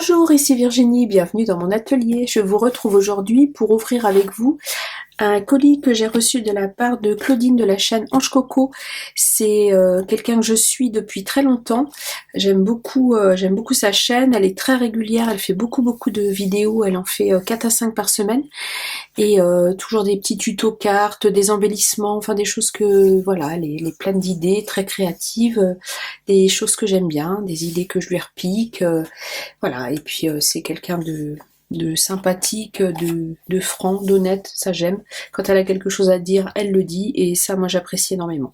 Bonjour, ici Virginie, bienvenue dans mon atelier. Je vous retrouve aujourd'hui pour ouvrir avec vous un colis que j'ai reçu de la part de Claudine de la chaîne Ange Coco. C'est quelqu'un que je suis depuis très longtemps. J'aime beaucoup sa chaîne, elle est très régulière, elle fait beaucoup de vidéos, elle en fait 4 à 5 par semaine. Et toujours des petits tutos cartes, des embellissements, enfin des choses que, voilà, elle est pleine d'idées, très créatives, des choses que j'aime bien, des idées que je lui repique, voilà, et puis c'est quelqu'un de sympathique, de franc, d'honnête, ça j'aime. Quand elle a quelque chose à dire, elle le dit, et ça moi j'apprécie énormément.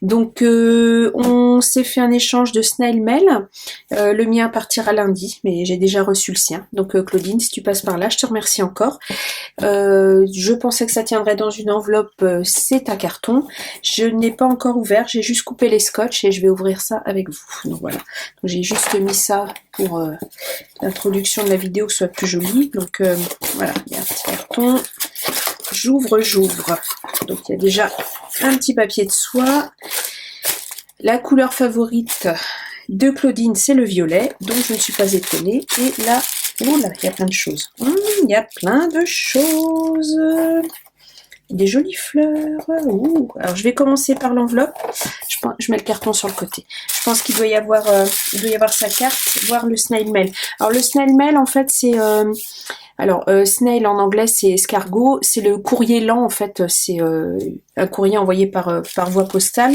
Donc on s'est fait un échange de snail mail, le mien partira lundi, mais j'ai déjà reçu le sien. Donc Claudine, si tu passes par là, je te remercie encore. Je pensais que ça tiendrait dans une enveloppe, c'est un carton. Je n'ai pas encore ouvert, j'ai juste coupé les scotch et je vais ouvrir ça avec vous. Donc voilà, donc, j'ai juste mis ça pour l'introduction de la vidéo que ce soit plus joli. Donc voilà, il y a un petit carton. J'ouvre. Donc il y a déjà un petit papier de soie. La couleur favorite de Claudine, c'est le violet, donc je ne suis pas étonnée. Et là, oula, il y a plein de choses. Il y a plein de choses. Des jolies fleurs. Ouh. Alors je vais commencer par l'enveloppe. Je mets le carton sur le côté. Je pense qu'il doit y avoir, sa carte, voire le snail mail. Alors le snail mail, en fait, c'est snail en anglais c'est escargot, c'est le courrier lent en fait, c'est un courrier envoyé par voie postale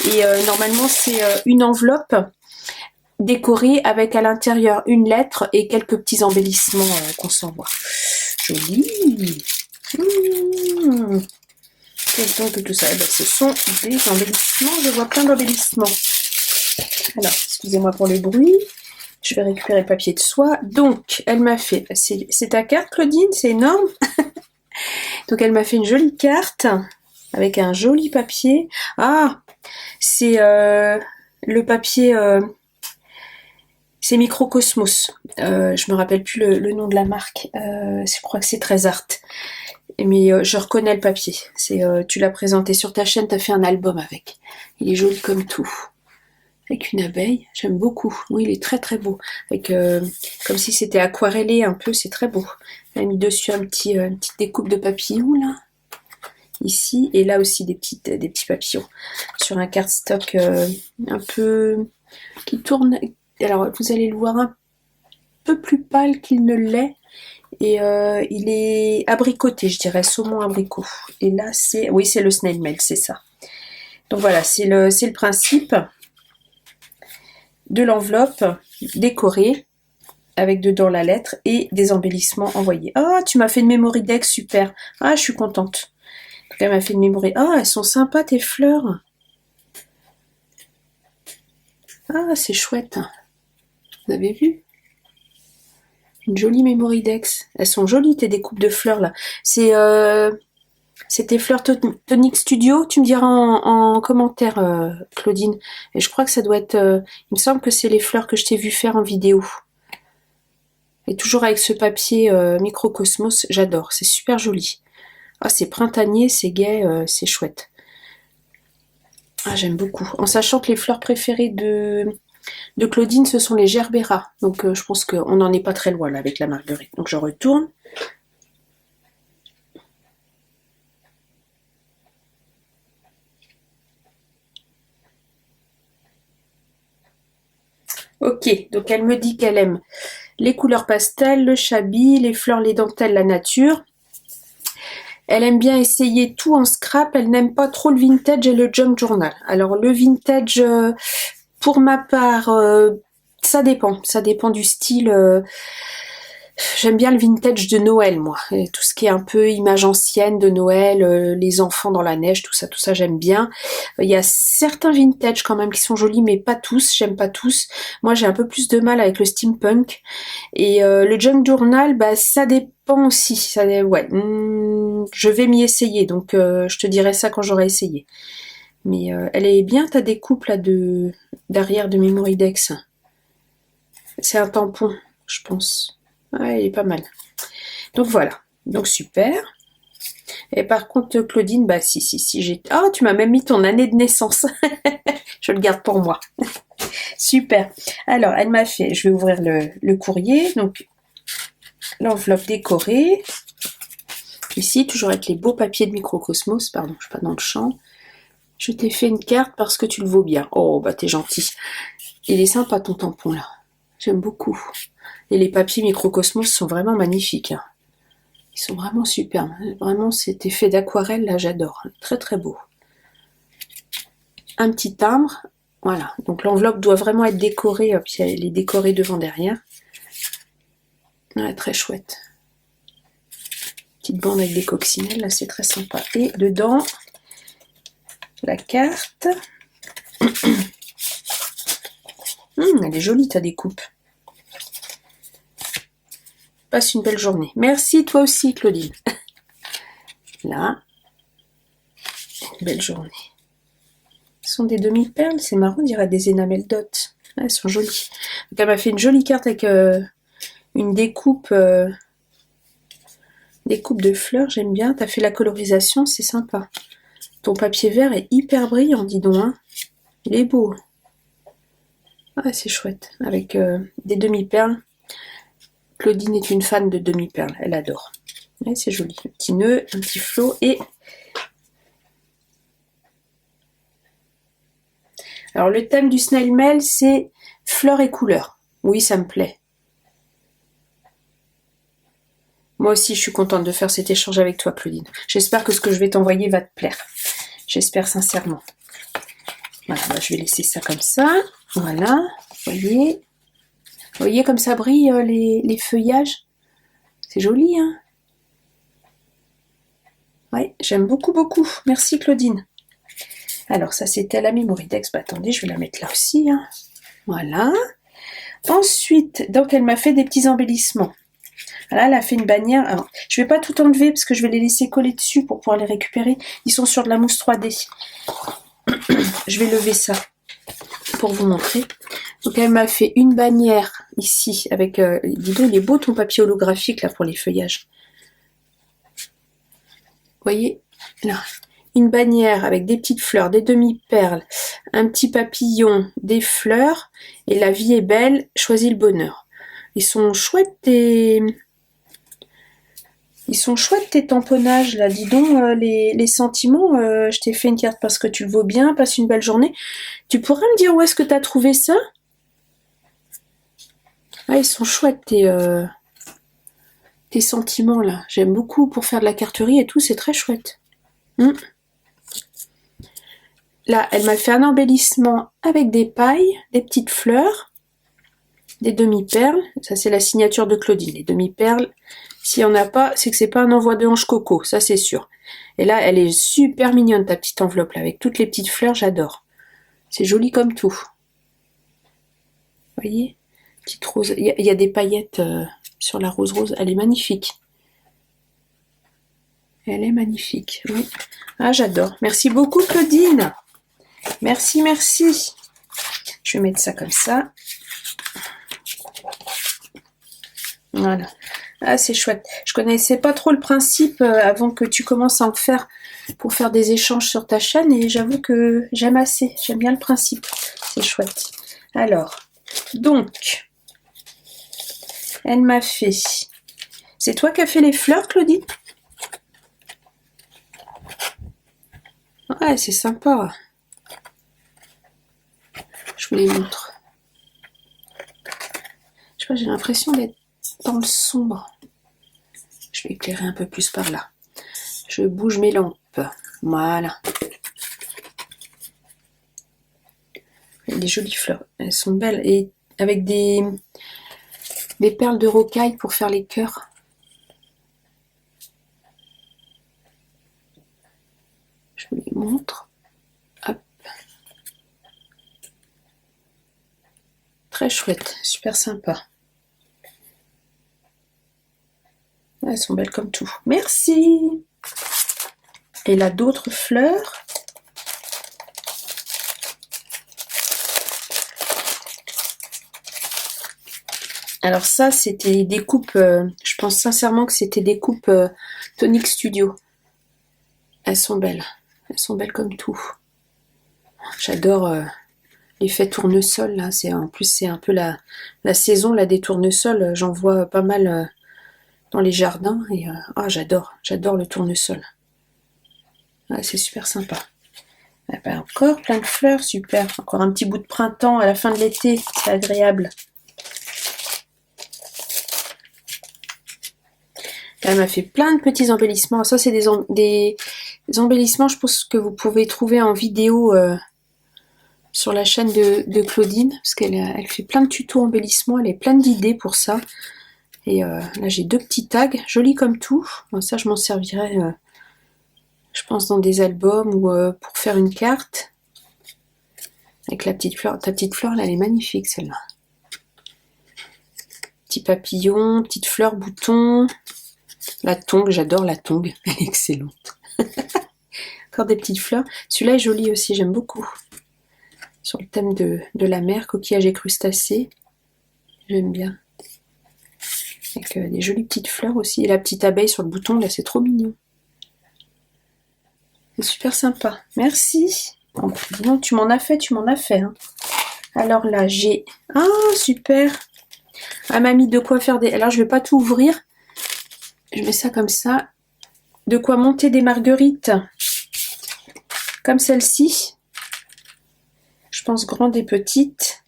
et normalement c'est une enveloppe décorée avec à l'intérieur une lettre et quelques petits embellissements qu'on s'envoie. Joli. Qu'est-ce donc que tout ça? Eh ben, ce sont des embellissements, je vois plein d'embellissements. Alors, excusez-moi pour les bruits. Je vais récupérer le papier de soie. Donc, elle m'a fait... C'est ta carte, Claudine? C'est énorme. Donc, elle m'a fait une jolie carte avec un joli papier. Ah, c'est le papier... c'est Microcosmos. Je me rappelle plus le nom de la marque. Je crois que c'est Très Art. Mais je reconnais le papier. Tu l'as présenté sur ta chaîne, tu as fait un album avec. Il est joli comme tout. Avec une abeille, j'aime beaucoup. Oui, il est très beau. Avec comme si c'était aquarellé un peu, c'est très beau. Elle a mis dessus une petite découpe de papillons là, ici, et là aussi des petits papillons sur un cardstock un peu qui tourne. Alors vous allez le voir un peu plus pâle qu'il ne l'est, et il est abricoté, je dirais saumon abricot. Et là c'est le snail mail, c'est ça. Donc voilà, c'est le principe de l'enveloppe décorée avec dedans la lettre et des embellissements envoyés. Ah, tu m'as fait une memory deck, super. Ah, je suis contente. En tout cas, elle m'a fait une memory. Ah, elles sont sympas tes fleurs. Ah, c'est chouette. Vous avez vu? Une jolie memory deck. Elles sont jolies tes découpes de fleurs là. C'est tes fleurs Tonic Studio, tu me diras en commentaire, Claudine. Et je crois que ça doit être... il me semble que c'est les fleurs que je t'ai vu faire en vidéo. Et toujours avec ce papier Microcosmos, j'adore, c'est super joli. Ah, c'est printanier, c'est gai, c'est chouette. Ah, j'aime beaucoup. En sachant que les fleurs préférées de Claudine, ce sont les gerberas. Donc je pense qu'on n'en est pas très loin là avec la marguerite. Donc je retourne. Ok, donc elle me dit qu'elle aime les couleurs pastel, le chablis, les fleurs, les dentelles, la nature. Elle aime bien essayer tout en scrap, elle n'aime pas trop le vintage et le junk journal. Alors le vintage, pour ma part, ça dépend du style. J'aime bien le vintage de Noël, moi. Et tout ce qui est un peu image ancienne de Noël, les enfants dans la neige, tout ça j'aime bien. Il y a certains vintage quand même qui sont jolis, mais pas tous, j'aime pas tous. Moi j'ai un peu plus de mal avec le steampunk. Et le junk journal, bah ça dépend aussi. Je vais m'y essayer, donc je te dirai ça quand j'aurai essayé. Mais elle est bien ta découpe là derrière de Memory Dex. C'est un tampon, je pense. Ouais, il est pas mal. Donc voilà. Donc super. Et par contre, Claudine, si, j'ai... Ah, tu m'as même mis ton année de naissance. Je le garde pour moi. Super. Alors, elle m'a fait, je vais ouvrir le courrier, donc l'enveloppe décorée. Ici, toujours avec les beaux papiers de Microcosmos, pardon, je suis pas dans le champ. Je t'ai fait une carte parce que tu le vaux bien. Oh, bah t'es gentil. Il est sympa ton tampon là. J'aime beaucoup. Et les papiers Microcosmos sont vraiment magnifiques. Hein. Ils sont vraiment superbes. Vraiment, cet effet d'aquarelle là, j'adore. Très très beau. Un petit timbre. Voilà. Donc l'enveloppe doit vraiment être décorée. Puis elle est décorée devant derrière. Ouais, très chouette. Petite bande avec des coccinelles, là c'est très sympa. Et dedans, la carte. Elle est jolie ta découpe. Passe une belle journée. Merci toi aussi Claudine. Là, une belle journée. Ce sont des demi-perles, c'est marrant, on dirait des énamels dot. Elles sont jolies. Donc elle m'a fait une jolie carte avec une découpe de fleurs, j'aime bien. T'as fait la colorisation, c'est sympa. Ton papier vert est hyper brillant, dis donc. Hein. Il est beau. Ah, c'est chouette. Avec des demi-perles. Claudine est une fan de demi-perles, elle adore. Ouais, c'est joli. Un petit nœud, un petit flot et... Alors le thème du snail mail, c'est fleurs et couleurs. Oui, ça me plaît. Moi aussi, je suis contente de faire cet échange avec toi, Claudine. J'espère que ce que je vais t'envoyer va te plaire. J'espère sincèrement. Voilà, bah, je vais laisser ça comme ça. Voilà, vous voyez comme ça brille les feuillages. C'est joli, hein? Ouais, j'aime beaucoup, beaucoup. Merci, Claudine. Alors, ça, c'était la Mémoridex. Bah, attendez, je vais la mettre là aussi. Hein. Voilà. Ensuite, donc, elle m'a fait des petits embellissements. Là, elle a fait une bannière. Alors, je vais pas tout enlever parce que je vais les laisser coller dessus pour pouvoir les récupérer. Ils sont sur de la mousse 3D. Je vais lever ça pour vous montrer. Donc, elle m'a fait une bannière ici avec... dis donc, il est beau ton papier holographique là pour les feuillages. Vous voyez là, une bannière avec des petites fleurs, des demi-perles, un petit papillon, des fleurs, et la vie est belle, choisis le bonheur. Ils sont chouettes tes tamponnages là, dis donc, les sentiments, je t'ai fait une carte parce que tu le vaux bien, passe une belle journée. Tu pourrais me dire où est-ce que tu as trouvé ça? Ah, ils sont chouettes tes sentiments là, j'aime beaucoup pour faire de la carterie et tout, c'est très chouette. Là, elle m'a fait un embellissement avec des pailles, des petites fleurs, des demi-perles. Ça, c'est la signature de Claudine. Les demi-perles, s'il n'y en a pas, c'est que c'est pas un envoi de hanche coco, ça c'est sûr. Et là, elle est super mignonne, ta petite enveloppe, là, avec toutes les petites fleurs, j'adore. C'est joli comme tout. Vous voyez? Petite rose. Il y a des paillettes sur la rose, elle est magnifique. Elle est magnifique, oui. Ah, j'adore. Merci beaucoup, Claudine. Merci, merci. Je vais mettre ça comme ça. Voilà. Ah, c'est chouette. Je connaissais pas trop le principe avant que tu commences à en faire pour faire des échanges sur ta chaîne et j'avoue que j'aime assez. J'aime bien le principe. C'est chouette. Alors, donc, elle m'a fait... C'est toi qui as fait les fleurs, Claudine? Ouais, c'est sympa. Je vous les montre. Je sais pas, j'ai l'impression d'être dans le sombre. Je vais éclairer un peu plus par là. Je bouge mes lampes. Voilà. Des jolies fleurs. Elles sont belles. Et avec des perles de rocaille pour faire les cœurs. Je vous les montre. Hop. Très chouette. Super sympa. Elles sont belles comme tout. Merci. Et là, d'autres fleurs. Alors ça, c'était des coupes, je pense sincèrement que c'était des coupes Tonic Studio. Elles sont belles comme tout. J'adore l'effet tournesol là. En plus c'est un peu la saison là des tournesols. J'en vois pas mal dans les jardins et j'adore le tournesol. Ouais, c'est super sympa. Ah ben, encore plein de fleurs, super. Encore un petit bout de printemps à la fin de l'été, c'est agréable. Elle m'a fait plein de petits embellissements. Ça, c'est des embellissements, je pense que vous pouvez trouver en vidéo sur la chaîne de Claudine, parce qu'elle fait plein de tutos embellissements, elle est pleine d'idées pour ça. Et là, j'ai 2 petits tags, jolis comme tout. Bon, ça, je m'en servirai, je pense, dans des albums ou pour faire une carte. Avec la petite fleur. Ta petite fleur, là, elle est magnifique, celle-là. Petit papillon, petite fleur, bouton. La tongue, j'adore la tongue, elle est excellente. Encore des petites fleurs. Celui-là est joli aussi, j'aime beaucoup. Sur le thème de la mer, coquillage et crustacés. J'aime bien. Avec des jolies petites fleurs aussi. Et la petite abeille sur le bouton, là, c'est trop mignon. C'est super sympa. Merci. Bon, tu m'en as fait. Hein. Alors là, j'ai... Ah, super. Elle m'a mis de quoi faire des... Alors, je vais pas tout ouvrir. Je mets ça comme ça. De quoi monter des marguerites. Comme celle-ci. Je pense grande et petite.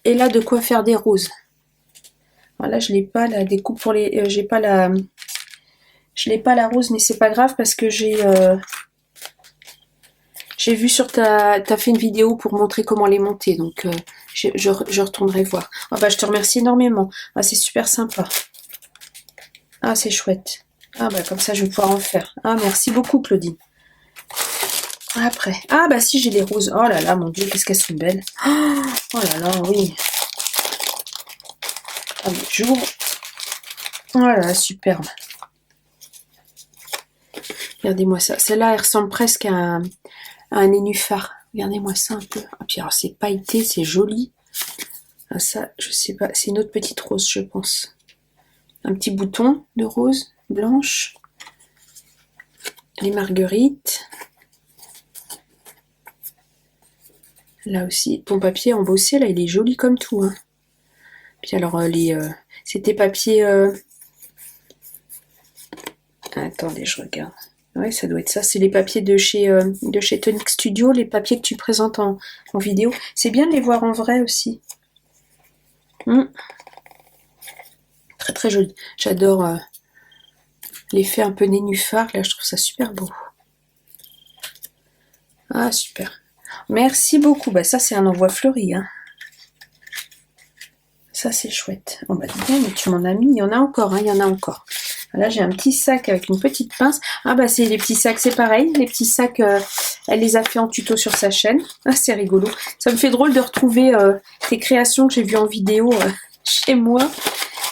Et là, de quoi faire des roses. Voilà, je l'ai pas la découpe pour les... j'ai pas la... Je l'ai pas la rose, mais c'est pas grave parce que j'ai vu sur t'as fait une vidéo pour montrer comment les monter. Donc, je retournerai voir. Ah bah, je te remercie énormément. Ah, c'est super sympa. Ah, c'est chouette. Ah bah, comme ça, je vais pouvoir en faire. Ah, merci beaucoup, Claudine. Après. Ah bah si, j'ai les roses. Oh là là, mon Dieu, qu'est-ce qu'elles sont belles. Oh là là, oui. Ah, mais j'ouvre. Oh là là, superbe. Regardez-moi ça. Celle-là, elle ressemble presque à un nénuphar. Regardez-moi ça un peu. Ah, puis alors, c'est pailleté, c'est joli. Ah, ça, je sais pas. C'est une autre petite rose, je pense. Un petit bouton de rose blanche. Les marguerites. Là aussi, ton papier embossé, là, il est joli comme tout. Hein. Puis alors, c'était papier... Attendez, je regarde. Ouais, ça doit être ça. C'est les papiers de chez Tonic Studio, les papiers que tu présentes en vidéo. C'est bien de les voir en vrai aussi. Très très joli. J'adore l'effet un peu nénuphar. Là, je trouve ça super beau. Ah, super. Merci beaucoup. Bah, ça, c'est un envoi fleuri. Hein. Ça, c'est chouette. Oh, bah, dis bien, mais tu m'en as mis. Il y en a encore. Hein, il y en a encore. Là, j'ai un petit sac avec une petite pince. Ah, bah, c'est les petits sacs. C'est pareil. Les petits sacs, elle les a fait en tuto sur sa chaîne. Ah, c'est rigolo. Ça me fait drôle de retrouver tes créations que j'ai vues en vidéo chez moi.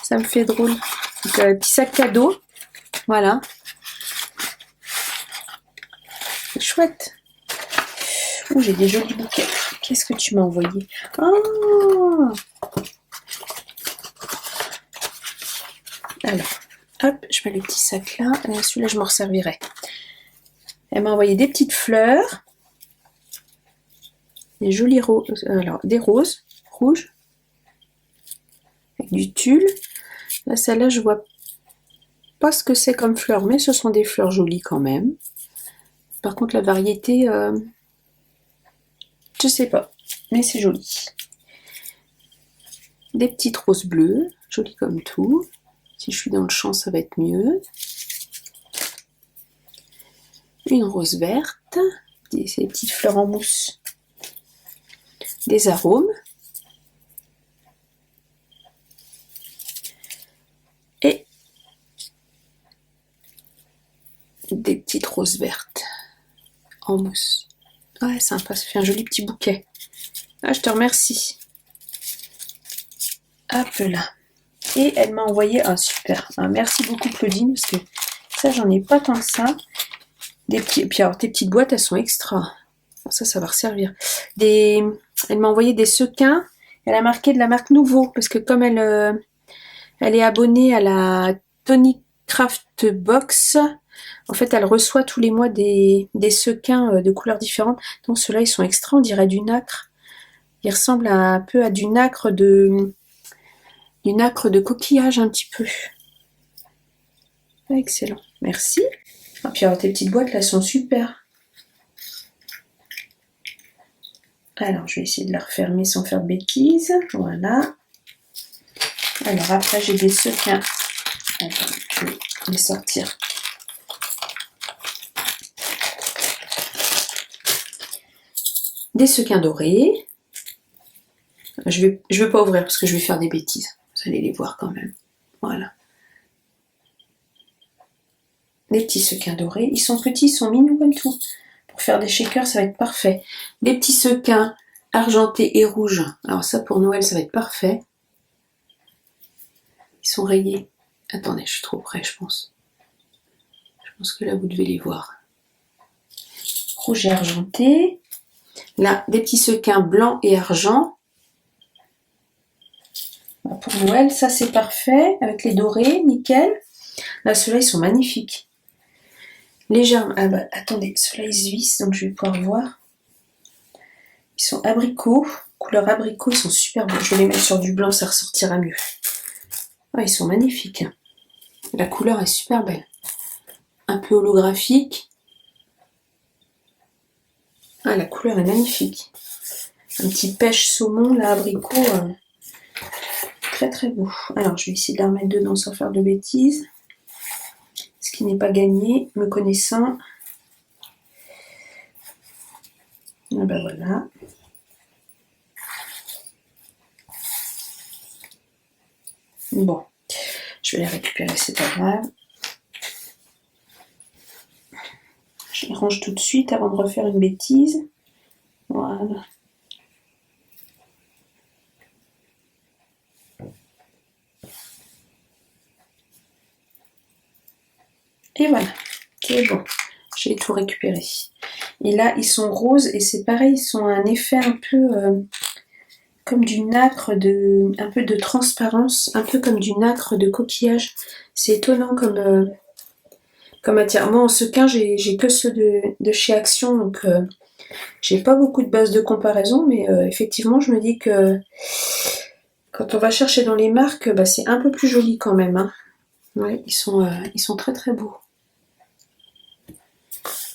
Ça me fait drôle. Donc, petit sac cadeau. Voilà. C'est chouette. Oh, j'ai des jolis bouquets. Qu'est-ce que tu m'as envoyé? Oh! Alors, hop, je mets le petit sac là. Celui-là, je m'en resservirai. Elle m'a envoyé des petites fleurs. Des jolies roses. Alors, des roses rouges. Avec du tulle. Là, celle-là, je vois pas ce que c'est comme fleurs, mais ce sont des fleurs jolies quand même. Par contre, la variété, je sais pas, mais c'est joli. Des petites roses bleues, jolies comme tout. Si je suis dans le champ, ça va être mieux. Une rose verte, ces petites fleurs en mousse. Des arômes. Et des petites roses vertes en mousse. Ouais, sympa, ça fait un joli petit bouquet. Ah, je te remercie. Hop là. Et elle m'a envoyé un super. Ah, merci beaucoup Claudine, parce que ça, j'en ai pas tant que ça. Des petits... Puis alors, tes petites boîtes, elles sont extra. Ça va resservir. Elle m'a envoyé des sequins. Elle a marqué de la marque Nouveau, parce que comme elle est abonnée à la Tonic Craft Box, En fait, elle reçoit tous les mois des sequins de couleurs différentes. Donc ceux-là, ils sont extra, on dirait du nacre. Ils ressemblent un peu à du nacre de coquillage un petit peu. Excellent, merci. Et puis alors tes petites boîtes là sont super. Alors je vais essayer de la refermer sans faire de bêtises. Voilà. Alors après j'ai des sequins. Attends, je vais les sortir. Des sequins dorés. Je vais pas ouvrir parce que je vais faire des bêtises. Vous allez les voir quand même. Voilà. Des petits sequins dorés. Ils sont petits, ils sont mignons comme tout. Pour faire des shakers, ça va être parfait. Des petits sequins argentés et rouges. Alors ça, pour Noël, ça va être parfait. Ils sont rayés. Attendez, je suis trop près, je pense. Je pense que là, vous devez les voir. Rouge et argenté. Là, des petits sequins blancs et argent. Pour Noël, ça c'est parfait. Avec les dorés, nickel. Là, ceux-là, ils sont magnifiques. Légèrement. Ah bah, attendez, ceux-là, ils se vissent, donc je vais pouvoir voir. Ils sont abricots. Couleur abricot, ils sont super beaux. Je vais les mettre sur du blanc, ça ressortira mieux. Ah, ils sont magnifiques. La couleur est super belle. Un peu holographique. Ah, la couleur est magnifique. Un petit pêche saumon, là, abricot. Très très beau. Alors, je vais essayer de la remettre dedans sans faire de bêtises. Ce qui n'est pas gagné, me connaissant. Ah ben voilà. Bon, je vais les récupérer, c'est pas grave. Je les range tout de suite avant de refaire une bêtise. Voilà. Et voilà, c'est bon. J'ai tout récupéré. Et là, ils sont roses et c'est pareil, ils sont un effet un peu comme du nacre, un peu de transparence, un peu comme du nacre de coquillage. C'est étonnant comme matière. Moi, en sequin, j'ai que ceux de chez Action, donc j'ai pas beaucoup de base de comparaison, mais effectivement, je me dis que quand on va chercher dans les marques, bah, c'est un peu plus joli quand même. Hein. Ouais, ils sont très très beaux.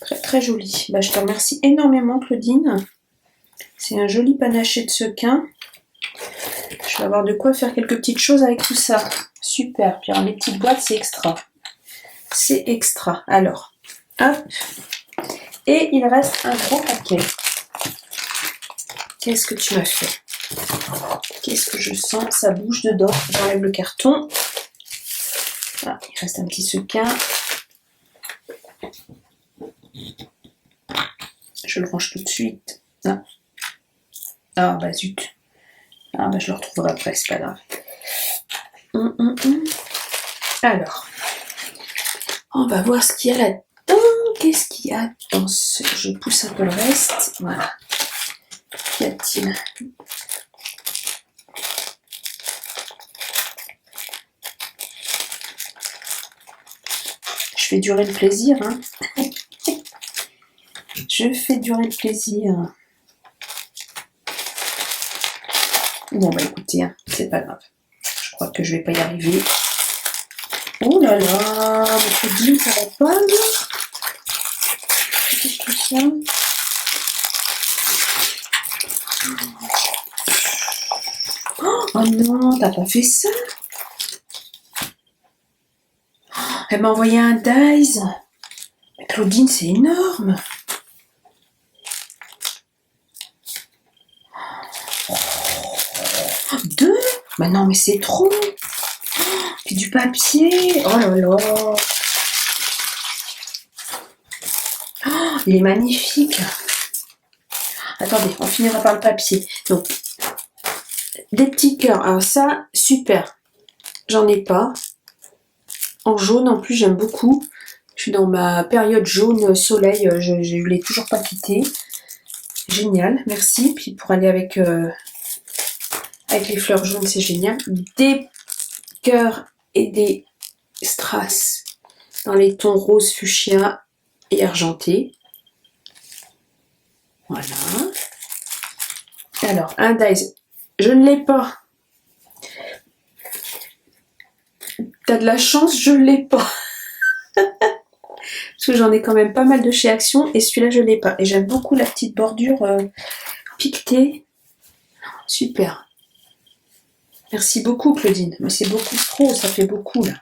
Très très jolis. Bah, je te remercie énormément, Claudine. C'est un joli panaché de sequin. Je vais avoir de quoi faire quelques petites choses avec tout ça. Super. Puis alors, les petites boîtes, c'est extra. C'est extra. Alors, hop. Et il reste un gros paquet. Qu'est-ce que tu m'as fait? Qu'est-ce que je sens? Ça bouge dedans. J'enlève le carton. Ah, il reste un petit sequin. Je le range tout de suite. Ah, ah bah zut. Ah bah je le retrouverai après, c'est pas grave. Alors, on va voir ce qu'il y a là-dedans. Qu'est-ce qu'il y a dans ce... Je pousse un peu le reste. Voilà. Qu'y a-t-il? Je fais durer le plaisir, hein. Je fais durer le plaisir. Bon bah écoutez, hein, c'est pas grave. Je crois que je vais pas y arriver. Oh là là, votre jean, ça va pas, là? Qu'est-ce que c'est ça? Oh non, t'as pas fait ça? Elle m'a envoyé un Dize. Mais Claudine, c'est énorme. Deux? Bah non, mais c'est trop. C'est du papier. Oh là là. Oh, il est magnifique. Attendez, on finira par le papier. Donc, des petits cœurs. Alors ça, super. J'en ai pas. En jaune, en plus, j'aime beaucoup. Je suis dans ma période jaune soleil. Je ne l'ai toujours pas quitté. Génial, merci. Puis pour aller avec les fleurs jaunes, c'est génial. Des cœurs et des strass. dans les tons rose, fuchsia et argenté. Voilà. Alors, un dies, je ne l'ai pas. T'as de la chance, je ne l'ai pas. Parce que j'en ai quand même pas mal de chez Action et celui-là je ne l'ai pas. Et j'aime beaucoup la petite bordure piquetée. Super. Merci beaucoup Claudine. Mais c'est beaucoup trop, ça fait beaucoup là.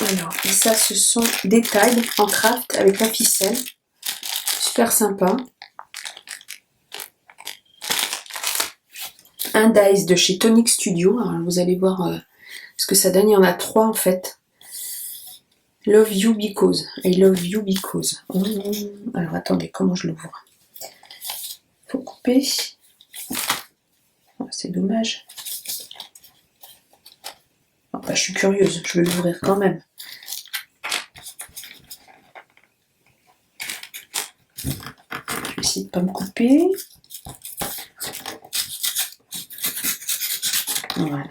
Alors, et ça ce sont des tailles en craft avec la ficelle. Super sympa. Un dies de chez Tonic Studio. Alors, vous allez voir ce que ça donne. Il y en a 3 en fait. Love you because. I love you because. Alors attendez, comment je l'ouvre? Faut couper. Oh, c'est dommage. Oh, bah, je suis curieuse, je vais l'ouvrir quand même. Je vais essayer de ne pas me couper. Voilà.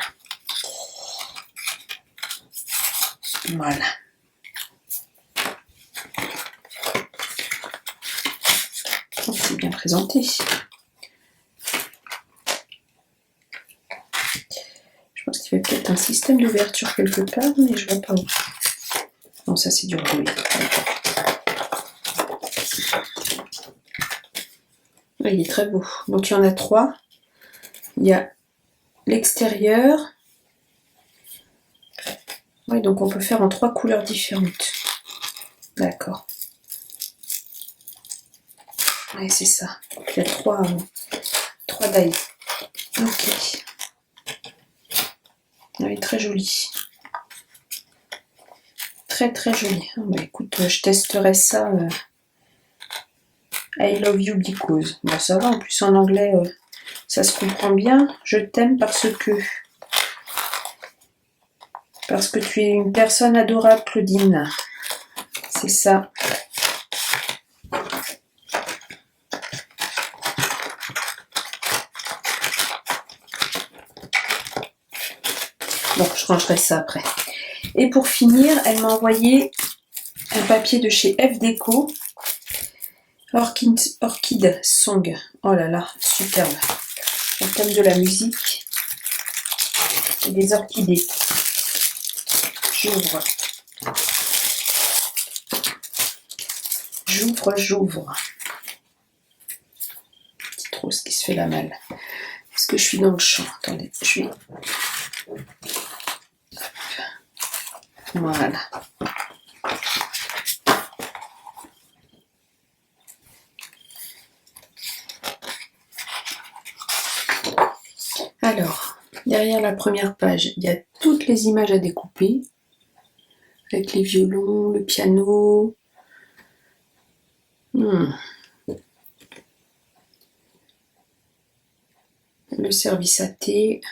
Voilà. Oh, c'est bien présenté. Je pense qu'il y avait peut-être un système d'ouverture quelque part, mais je ne vois pas où. Non, ça c'est du rouleau. Il est très beau. Donc il y en a 3. Il y a l'extérieur. Oui, donc on peut faire en 3 couleurs différentes. D'accord. Oui, c'est ça. Il y a 3 dailles. Ok. Oui, très joli. Très très joli. Oh, bah, écoute, je testerai ça. I love you because. Bon, ça va, en plus en anglais, ça se comprend bien. Je t'aime parce que tu es une personne adorable, Claudine. C'est ça. Bon, je rangerai ça après. Et pour finir, elle m'a envoyé un papier de chez F Déco. Orchid Song. Oh là là, superbe. Le thème de la musique. Et des orchidées. J'ouvre. J'ouvre. Petite rose qui se fait la malle. Est-ce que je suis dans le champ? Attendez, je suis... Voilà. Alors, derrière la première page, il y a toutes les images à découper, avec les violons, le piano. Le service à thé,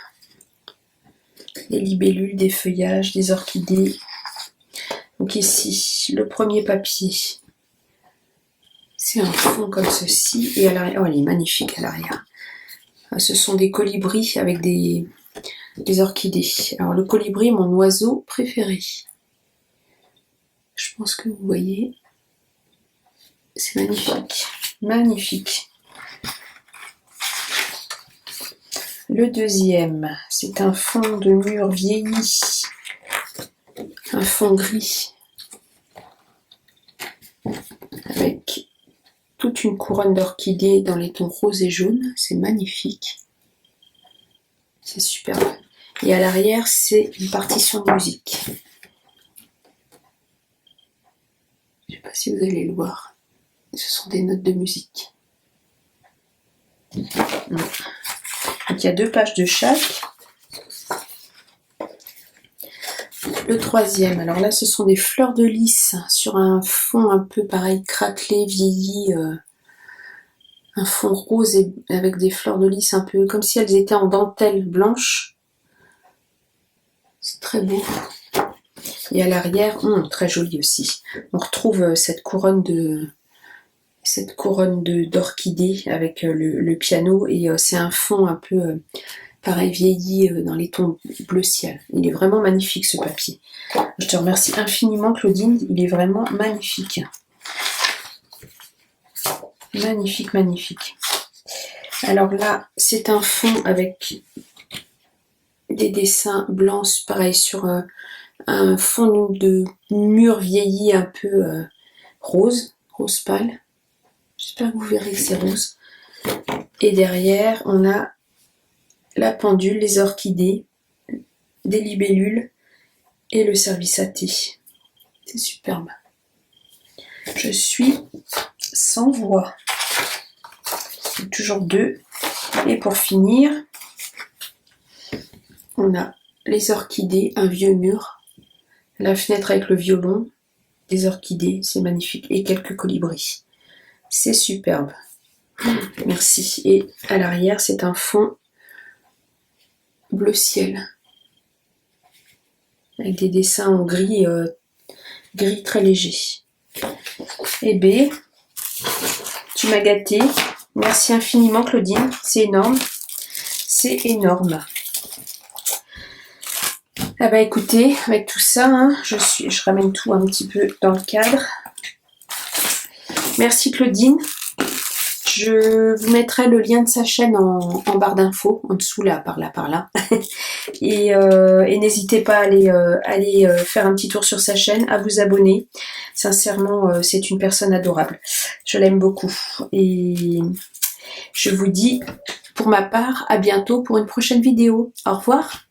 les libellules, des feuillages, des orchidées. Donc ici, le premier papier, c'est un fond comme ceci, et à l'arrière, oh, elle est magnifique à l'arrière. Ce sont des colibris avec des orchidées. Alors le colibri est mon oiseau préféré. Je pense que vous voyez, c'est magnifique, magnifique. Le deuxième, c'est un fond de mur vieilli, un fond gris, avec toute une couronne d'orchidées dans les tons rose et jaune. C'est magnifique, c'est superbe. Et à l'arrière, c'est une partition de musique. Je ne sais pas si vous allez le voir. Ce sont des notes de musique. Donc il y a 2 pages de chaque. Le troisième, alors là ce sont des fleurs de lys sur un fond un peu pareil craquelé, vieilli, un fond rose et avec des fleurs de lys un peu comme si elles étaient en dentelle blanche. C'est très beau. Et à l'arrière, très joli aussi. On retrouve cette couronne d'orchidées avec le piano et c'est un fond un peu pareil vieilli dans les tons bleu ciel. Il est vraiment magnifique ce papier. Je te remercie infiniment Claudine, il est vraiment magnifique. Magnifique, magnifique. Alors là, c'est un fond avec des dessins blancs, pareil, sur un fond de mur vieilli un peu rose, rose pâle. J'espère que vous verrez que c'est rose. Et derrière, on a la pendule, les orchidées, des libellules et le service à thé. C'est superbe. Je suis sans voix. Toujours deux. Et pour finir, on a les orchidées, un vieux mur, la fenêtre avec le violon, des orchidées, c'est magnifique, et quelques colibris. C'est superbe. Merci. Et à l'arrière, c'est un fond bleu ciel, avec des dessins en gris, gris très léger. Et B, tu m'as gâté. Merci infiniment Claudine, c'est énorme. C'est énorme. Ah bah écoutez, avec tout ça, hein, je ramène tout un petit peu dans le cadre. Merci Claudine. Je vous mettrai le lien de sa chaîne en barre d'infos, en dessous là, par là. Et n'hésitez pas à aller faire un petit tour sur sa chaîne, à vous abonner. Sincèrement, c'est une personne adorable. Je l'aime beaucoup. Et je vous dis, pour ma part, à bientôt pour une prochaine vidéo. Au revoir.